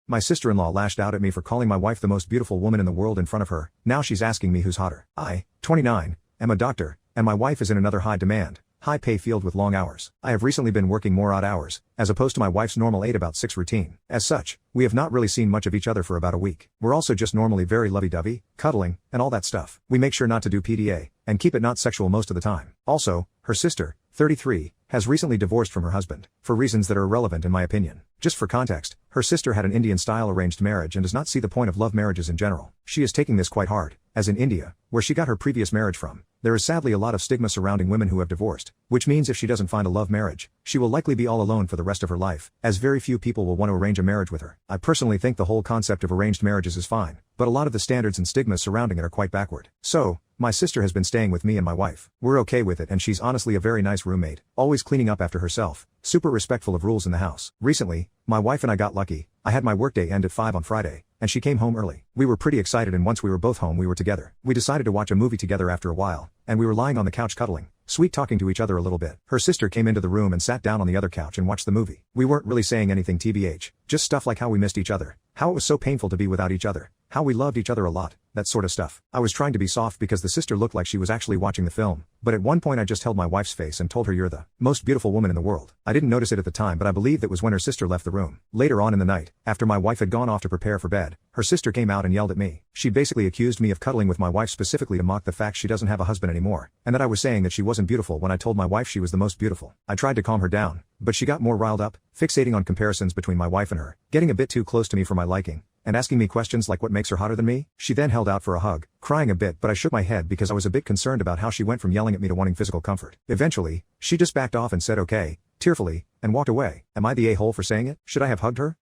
My sister-in-law lashed out at me for calling my wife the most beautiful woman in the world in front of her. Now she's asking me who's hotter. I, 29, am a doctor, and my wife is in another high-demand, high-pay field with long hours. I have recently been working more odd hours, as opposed to my wife's normal 8-about-6 routine. As such, we have not really seen much of each other for about a week. We're also just normally very lovey-dovey, cuddling, and all that stuff. We make sure not to do PDA, and keep it not sexual most of the time. Also, her sister, 33, has recently divorced from her husband, for reasons that are irrelevant in my opinion. Just for context, her sister had an Indian-style arranged marriage and does not see the point of love marriages in general. She is taking this quite hard, as in India, where she got her previous marriage from, there is sadly a lot of stigma surrounding women who have divorced, which means if she doesn't find a love marriage, she will likely be all alone for the rest of her life, as very few people will want to arrange a marriage with her. I personally think the whole concept of arranged marriages is fine, but a lot of the standards and stigmas surrounding it are quite backward. So, my sister has been staying with me and my wife. We're okay with it and she's honestly a very nice roommate, always cleaning up after herself, super respectful of rules in the house. Recently, my wife and I got lucky. I had my workday end at 5 on Friday, and she came home early. We were pretty excited and once we were both home we were together. We decided to watch a movie together after a while, and we were lying on the couch cuddling, sweet talking to each other a little bit. Her sister came into the room and sat down on the other couch and watched the movie. We weren't really saying anything TBH, just stuff like how we missed each other, how it was so painful to be without each other, how we loved each other a lot, that sort of stuff. I was trying to be soft because the sister looked like she was actually watching the film, but at one point I just held my wife's face and told her you're the most beautiful woman in the world. I didn't notice it at the time but I believe that was when her sister left the room. Later on in the night, after my wife had gone off to prepare for bed, her sister came out and yelled at me. She basically accused me of cuddling with my wife specifically to mock the fact she doesn't have a husband anymore, and that I was saying that she wasn't beautiful when I told my wife she was the most beautiful. I tried to calm her down, but she got more riled up, fixating on comparisons between my wife and her, getting a bit too close to me for my liking, and asking me questions like what makes her hotter than me. She then held out for a hug, crying a bit but I shook my head because I was a bit concerned about how she went from yelling at me to wanting physical comfort. Eventually, she just backed off and said okay, tearfully, and walked away. Am I the a-hole for saying it? Should I have hugged her?